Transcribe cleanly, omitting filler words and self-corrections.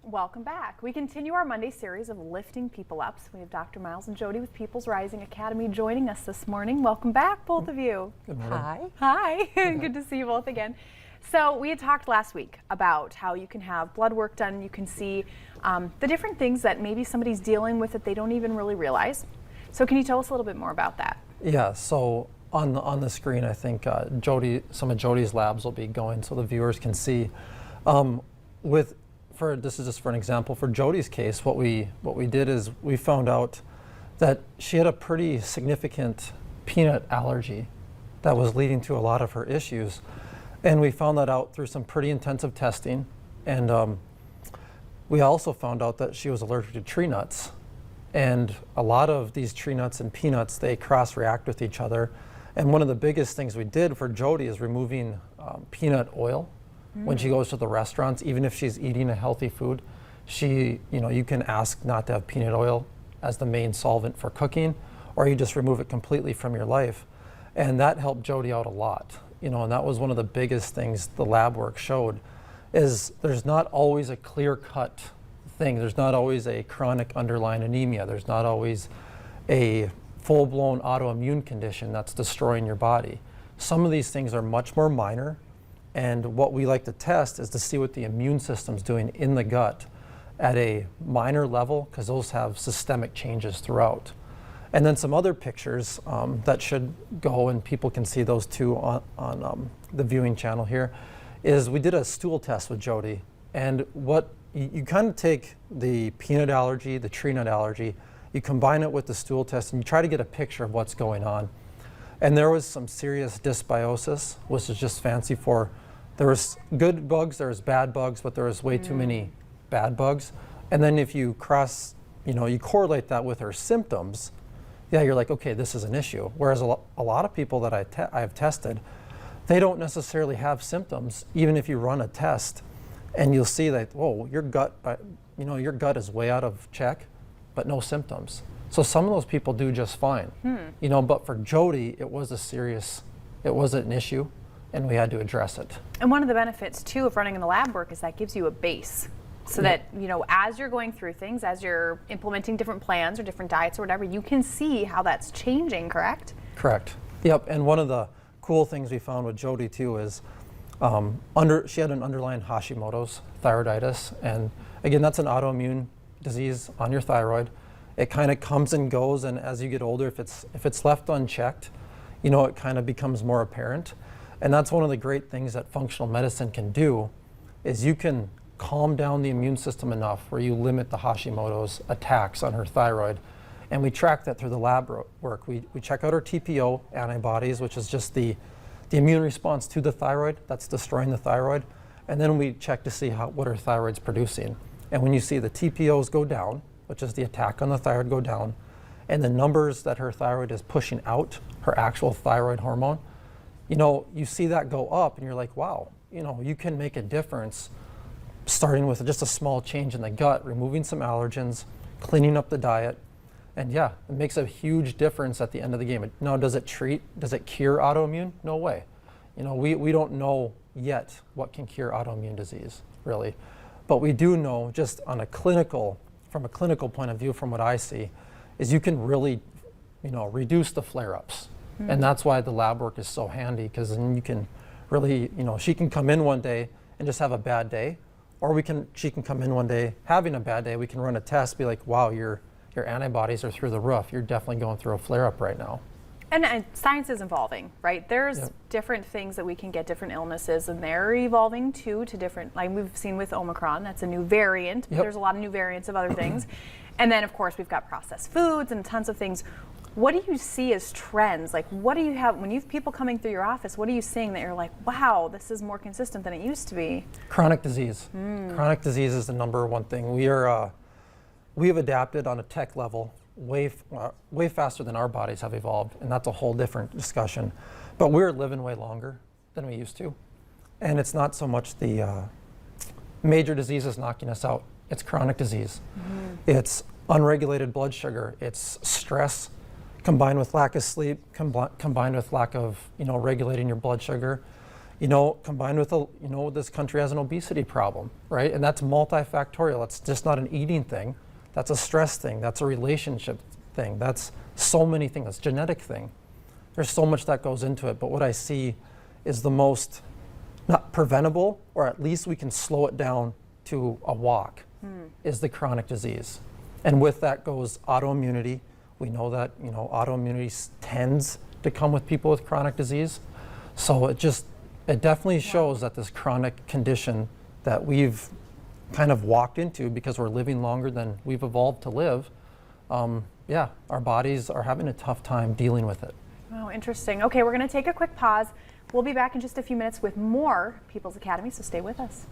Welcome back. We continue our Monday series of lifting people up. So we have Dr. Miles and Jody with People's Rising Academy joining us this morning. Welcome back, both of you. Good morning. Hi. Hi. Good to see you both again. So we had talked last week about how you can have blood work done. You can see the different things that maybe somebody's dealing with that they don't even really realize. So can you tell us a little bit more about that? Yeah, so on the screen, I think some of Jody's labs will be going so the viewers can see. This is just for an example. For Jody's case, what we did is we found out that she had a pretty significant peanut allergy that was leading to a lot of her issues. And we found that out through some pretty intensive testing. And we also found out that she was allergic to tree nuts. And a lot of these tree nuts and peanuts, they cross-react with each other. And one of the biggest things we did for Jody is removing peanut oil. When she goes to the restaurants, even if she's eating a healthy food, you can ask not to have peanut oil as the main solvent for cooking, or you just remove it completely from your life. And that helped Jody out a lot. And that was one of the biggest things the lab work showed, is there's not always a clear-cut thing. There's not always a chronic underlying anemia. There's not always a full-blown autoimmune condition that's destroying your body. Some of these things are much more minor. And what we like to test is to see what the immune system's doing in the gut at a minor level, because those have systemic changes throughout. And then some other pictures that should go, and people can see those too on the viewing channel here, is we did a stool test with Jody. And what you kind of take the peanut allergy, the tree nut allergy, you combine it with the stool test, and you try to get a picture of what's going on. And there was some serious dysbiosis, which is just fancy for there was good bugs, there was bad bugs, but there was way too many bad bugs. And then if you you correlate that with her symptoms, yeah, you're like, okay, this is an issue. Whereas a lot of people that I've tested, they don't necessarily have symptoms, even if you run a test, and you'll see that, whoa, your gut is way out of check, but no symptoms. So some of those people do just fine, but for Jody, it was an issue. And we had to address it. And one of the benefits too of running in the lab work is that gives you a base, so that as you're going through things, as you're implementing different plans or different diets or whatever, you can see how that's changing. Correct? Correct. Yep. And one of the cool things we found with Jody too is she had an underlying Hashimoto's thyroiditis, and again, that's an autoimmune disease on your thyroid. It kind of comes and goes, and as you get older, if it's left unchecked, it kind of becomes more apparent. And that's one of the great things that functional medicine can do, is you can calm down the immune system enough where you limit the Hashimoto's attacks on her thyroid. And we track that through the lab work. We check out her TPO antibodies, which is just the immune response to the thyroid that's destroying the thyroid. And then we check to see what her thyroid's producing. And when you see the TPOs go down, which is the attack on the thyroid, go down, and the numbers that her thyroid is pushing out, her actual thyroid hormone, you see that go up, and you're like, wow, you can make a difference starting with just a small change in the gut, removing some allergens, cleaning up the diet. And yeah, it makes a huge difference at the end of the game. Now, does it cure autoimmune? No way. We don't know yet what can cure autoimmune disease, really. But we do know, just from a clinical point of view, from what I see, is you can really, reduce the flare-ups. And that's why the lab work is so handy, because then you can really, she can come in one day and just have a bad day, or she can come in one day having a bad day. We can run a test, be like, wow, your antibodies are through the roof. You're definitely going through a flare-up right now. And science is evolving, right? There's different things that we can get, different illnesses, and they're evolving too to different, like we've seen with Omicron, that's a new variant. There's a lot of new variants of other things. And then of course we've got processed foods and tons of things. What do you see as trends? Like, what do you have, when you have people coming through your office, what are you seeing that you're like, wow, this is more consistent than it used to be? Chronic disease. Chronic disease is the number one thing. We have adapted on a tech level way faster than our bodies have evolved, and that's a whole different discussion. But we're living way longer than we used to. And it's not so much the major diseases knocking us out. It's chronic disease. It's unregulated blood sugar. It's stress combined with lack of sleep, combined with lack of regulating your blood sugar. Combined with, this country has an obesity problem, right? And that's multifactorial. It's just not an eating thing. That's a stress thing. That's a relationship thing. That's so many things. It's a genetic thing. There's so much that goes into it. But what I see is the most, not preventable, or at least we can slow it down to a walk, is the chronic disease. And with that goes autoimmunity. We know that, autoimmunity tends to come with people with chronic disease. So it definitely shows that this chronic condition that we've kind of walked into because we're living longer than we've evolved to live, our bodies are having a tough time dealing with it. Oh, interesting. Okay, we're going to take a quick pause. We'll be back in just a few minutes with more People's Academy, so stay with us.